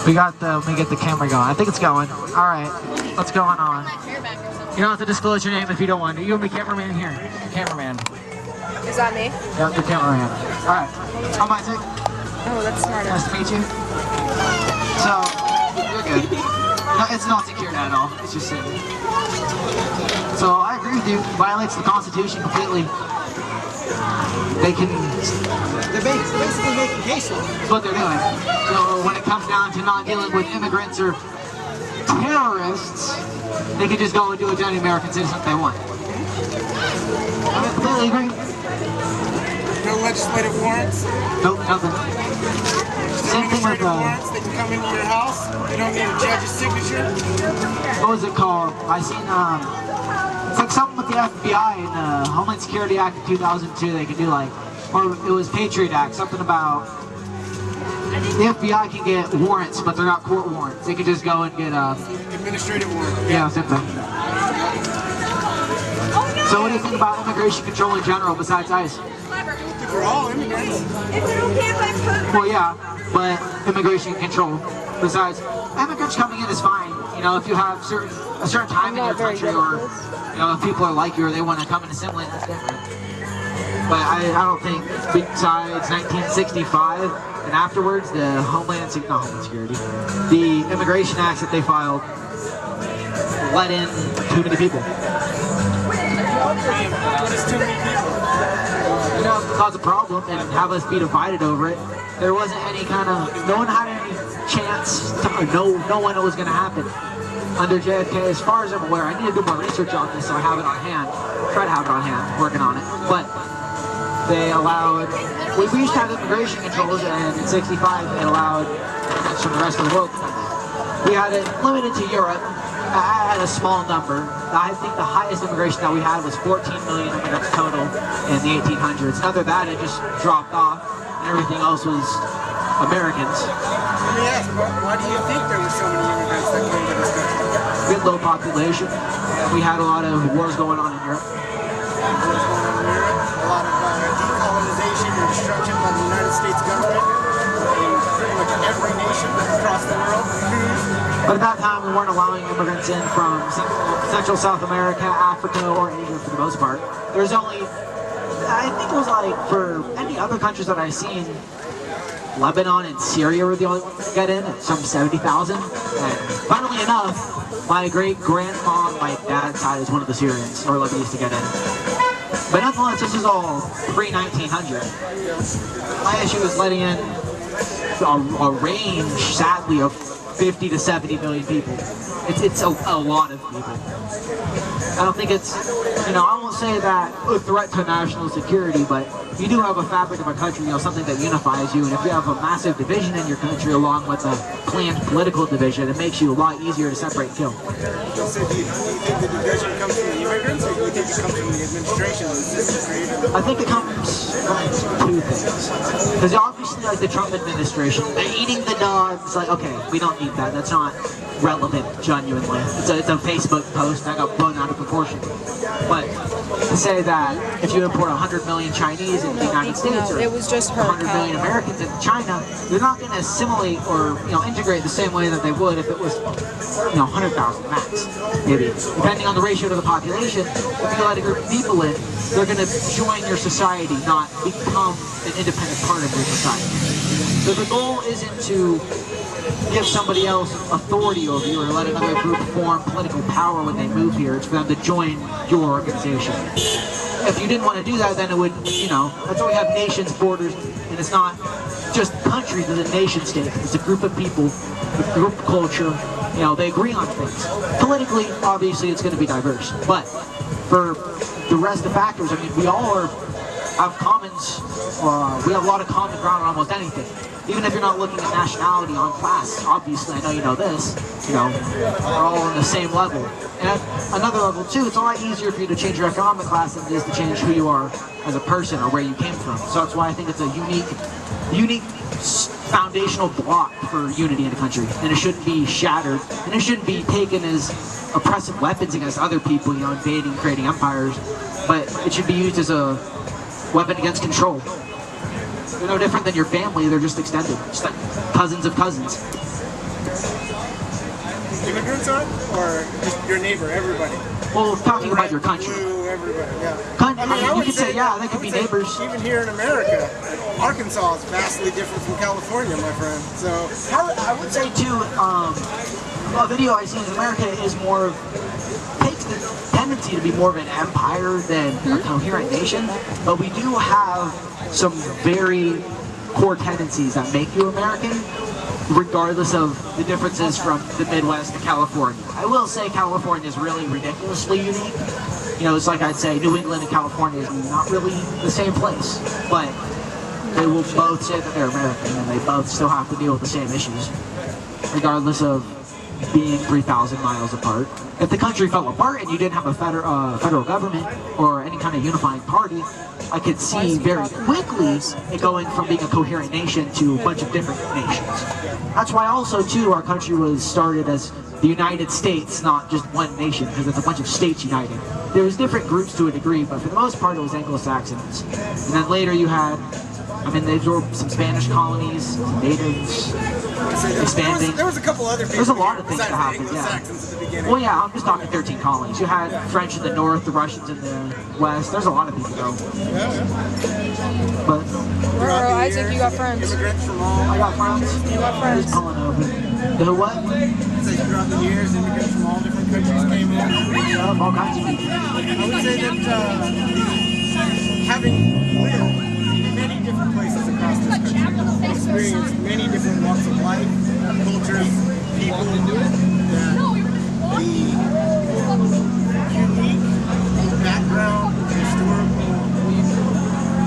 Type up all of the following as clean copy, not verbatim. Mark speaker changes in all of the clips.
Speaker 1: Let me get the camera going. I think it's going. All right, what's going on? You don't have to disclose your name if you don't want to. You and the cameraman here. Cameraman.
Speaker 2: Is that me?
Speaker 1: Yep, the cameraman. All right. I'm Isaac.
Speaker 2: Oh, that's smart.
Speaker 1: Nice to meet you. So, you're good. No, it's not secured at all. It's just sitting. So I agree with you. It violates the Constitution completely. They're basically making case law. That's what they're doing. So when it comes down to not dealing with immigrants or terrorists, they can just go and do a any American citizen if they want. I completely agree.
Speaker 3: No legislative warrants?
Speaker 1: Nope, nothing. Same thing with
Speaker 3: warrants, they can come into your house. You don't need a judge's signature.
Speaker 1: What was it called? I seen it's like something with the FBI and Homeland Security Act of 2002. They could do like, or it was Patriot Act, something about the FBI can get warrants, but they're not court warrants. They could just go and get
Speaker 3: administrative warrant.
Speaker 1: Yeah, same thing. So what do you think about immigration control in general besides ICE?
Speaker 3: We're all immigrants.
Speaker 1: Well, yeah, but immigration control besides immigrants coming in is fine. You know, if you have a certain time in your country, or you know, if people are like you or they want to come and assimilate, that's different. But I don't think besides 1965 and afterwards, the Homeland Security, the immigration acts that they filed let in too many people.
Speaker 3: What is too many people?
Speaker 1: You know, cause a problem and have us be divided over it. There wasn't any kind of, no one had any chance to no one knew what was going to happen under JFK. As far as I'm aware, I need to do more research on this so I have it on hand. Try to have it on hand, working on it. But they allowed, we used to have immigration controls, and in '65 it allowed immigrants from the rest of the world. We had it limited to Europe. I had a small number. I think the highest immigration that we had was 14 million immigrants total in the 1800s. After that, it just dropped off, and everything else was Americans.
Speaker 3: Let me ask, why do you think there were so many immigrants that came to this country?
Speaker 1: We had low population. We had a lot of wars going on in Europe.
Speaker 3: Wars going on in Europe, a lot of decolonization and destruction by the United States government in pretty much every nation across the world.
Speaker 1: But at that time, we weren't allowing immigrants in from Central South America, Africa, or Asia for the most part. There's only, I think it was like, for any other countries that I've seen, Lebanon and Syria were the only ones to get in, at some 70,000. And funnily enough, my great-grandma on my dad's side is one of the Syrians, or Lebanese, to get in. But nonetheless, this is all pre-1900. My issue is letting in a range, sadly, of 50 to 70 million people. It's a lot of people. I don't think it's, you know, I won't say that a threat to national security, but you do have a fabric of a country, you know, something that unifies you, and if you have a massive division in your country along with a planned political division, it makes you a lot easier to separate and kill.
Speaker 3: So do you think the division comes from the immigrants, or do you think it comes from the administration that was created?
Speaker 1: I think it comes from two things. Because obviously, like the Trump administration, they're eating the dogs, like, okay, we don't need that, that's not relevant, genuinely. It's a Facebook post that got blown out of proportion. But to say that if you import 100 million Chinese into the United States, or
Speaker 2: it was just her
Speaker 1: 100 million Americans into China, they're not going to assimilate or, you know, integrate the same way that they would if it was, you know, 100,000 max, maybe. Depending on the ratio to the population, if you let a group of people in, they're going to join your society, not become an independent part of your society. So the goal isn't to give somebody else authority over you or let another group form political power when they move here. It's for them to join your organization. If you didn't want to do that, then it would, you know, that's why we have nations, borders, and it's not just countries, it's a nation state. It's a group of people, a group of culture, you know, they agree on things. Politically, obviously, it's going to be diverse, but for the rest of the factors, I mean, we all have commons, we have a lot of common ground on almost anything. Even if you're not looking at nationality on class, obviously, I know you know this, you know, we're all on the same level. And at another level too, it's a lot easier for you to change your economic class than it is to change who you are as a person or where you came from. So that's why I think it's a unique foundational block for unity in a country. And it shouldn't be shattered, and it shouldn't be taken as oppressive weapons against other people, you know, invading, creating empires, but it should be used as a weapon against control. They're no different than your family, they're just extended, just like cousins of cousins.
Speaker 3: immigrants are, or just your neighbor, everybody?
Speaker 1: Well, talking about your country.
Speaker 3: Blue, everybody, yeah.
Speaker 1: I mean, you could say, yeah, they could be neighbors.
Speaker 3: Even here in America, Arkansas is vastly different from California, my friend. So
Speaker 1: I would say too, a video I see in America is more of, takes the tendency to be more of an empire than a coherent nation, but we do have some very core tendencies that make you American, regardless of the differences from the Midwest to California. I will say California is really ridiculously unique. You know, it's like I'd say New England and California is not really the same place, but they will both say that they're American, and they both still have to deal with the same issues, regardless of being 3,000 miles apart. If the country fell apart and you didn't have a federal government or any kind of unifying party, I could see very quickly it going from being a coherent nation to a bunch of different nations. That's why also too our country was started as the United States, not just one nation, because it's a bunch of states united. There was different groups to a degree, but for the most part it was Anglo-Saxons. And then later you had, I mean, they absorbed some Spanish colonies, some natives, expanding.
Speaker 3: There was a couple other people.
Speaker 1: There's a lot of things that happened,
Speaker 3: yeah.
Speaker 1: Well, yeah, I'm just talking 13 colonies. You had French in the north, the Russians in the west. There's a lot of people, though. But
Speaker 2: Bro, Isaac, you got friends.
Speaker 3: Immigrants from all.
Speaker 1: I got friends.
Speaker 2: You got friends.
Speaker 1: Just pulling over. The what?
Speaker 3: So throughout the years, immigrants from all different countries came in.
Speaker 1: All kinds of people.
Speaker 3: I would say that having lived in many different places across this country, experienced many different walks of life, cultures, people, that the unique background, historical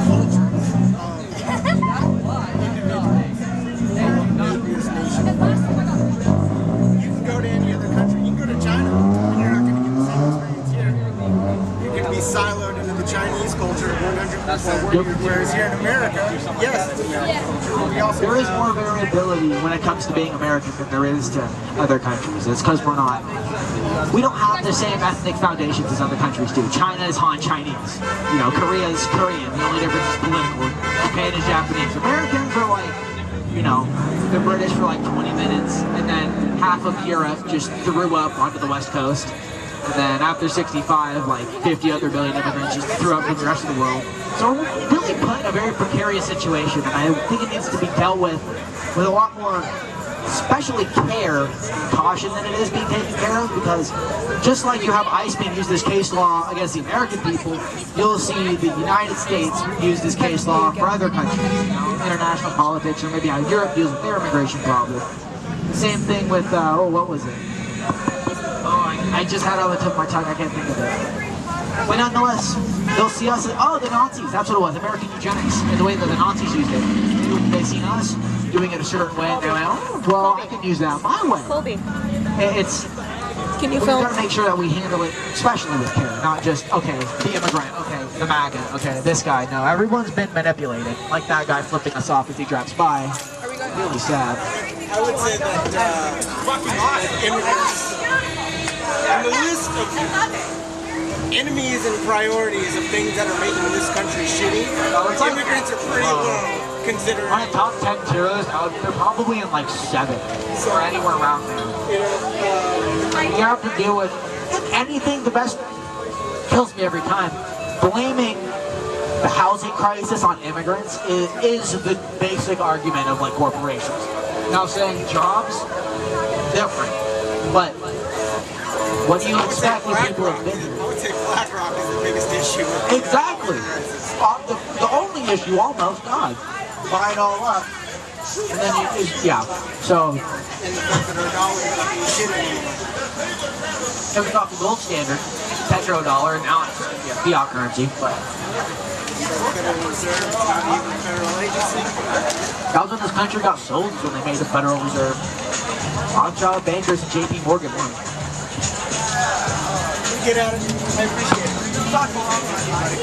Speaker 3: cultures of individuals from what made this nation. You can go to any other country, you can go to China, and you're not going to get the same experience here. You're going to be siloed into the Chinese culture 100%, whereas here in America, yes, it's American culture. We also
Speaker 1: There is more variability when it comes to being American than there is to other countries. It's because we don't have the same ethnic foundations as other countries do. China is Han Chinese. You know, Korea is Korean. The only difference is political. Japan is Japanese. Americans are like, you know, the British for like 20 minutes, and then half of Europe just threw up onto the West Coast. And then after 65, like 50 other million immigrants just threw up from the rest of the world. So we're really put in a very precarious situation, and I think it needs to be dealt with a lot more, especially care and caution than it is being taken care of, because just like you have ICE being used as case law against the American people, you'll see the United States used as case law for other countries, you know, international politics, or maybe how Europe deals with their immigration problem. Same thing with, what was it? I just had it on the tip of my tongue, I can't think of it. But nonetheless, they'll see us as, oh, the Nazis, that's what it was, American eugenics, and the way that the Nazis used it. They've seen us doing it a certain way, and they're like, oh, well, I can use that my way.
Speaker 2: Colby,
Speaker 1: It's,
Speaker 2: can you
Speaker 1: we've
Speaker 2: film?
Speaker 1: got to make sure that we handle it, especially with care, not just, okay, the immigrant, okay, the MAGA, okay, this guy. No, everyone's been manipulated, like that guy flipping us off as he drives by.
Speaker 2: Are we going?
Speaker 1: Really sad.
Speaker 3: I would say that immigrants, on the list of enemies and priorities of things that are making this country shitty, immigrants are pretty low considering.
Speaker 1: On a top 10 heroes, they're probably in like 7, or anywhere around there. You have to deal with anything. The best kills me every time. Blaming the housing crisis on immigrants is the basic argument of like corporations. Now saying jobs, different, but what do you expect when people have been here?
Speaker 3: I would say BlackRock is the biggest issue.
Speaker 1: Exactly. The only issue almost, God. Buy it all up. And then yeah. So
Speaker 3: And the fact that our dollar is being shitty.
Speaker 1: it was off the gold standard, petrodollar, and now it's fiat currency. But
Speaker 3: Federal Reserve, not even a federal agency.
Speaker 1: that was when this country got sold, is when they made the Federal Reserve. Rothschild bankers and JP Morgan won.
Speaker 3: Get at it. I appreciate it. Talk a long time, buddy.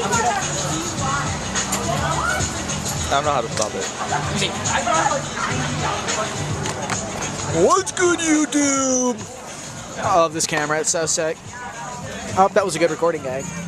Speaker 4: I don't know how to stop it.
Speaker 5: What's good, YouTube? I love this camera, it's so sick. I hope that was a good recording, gang.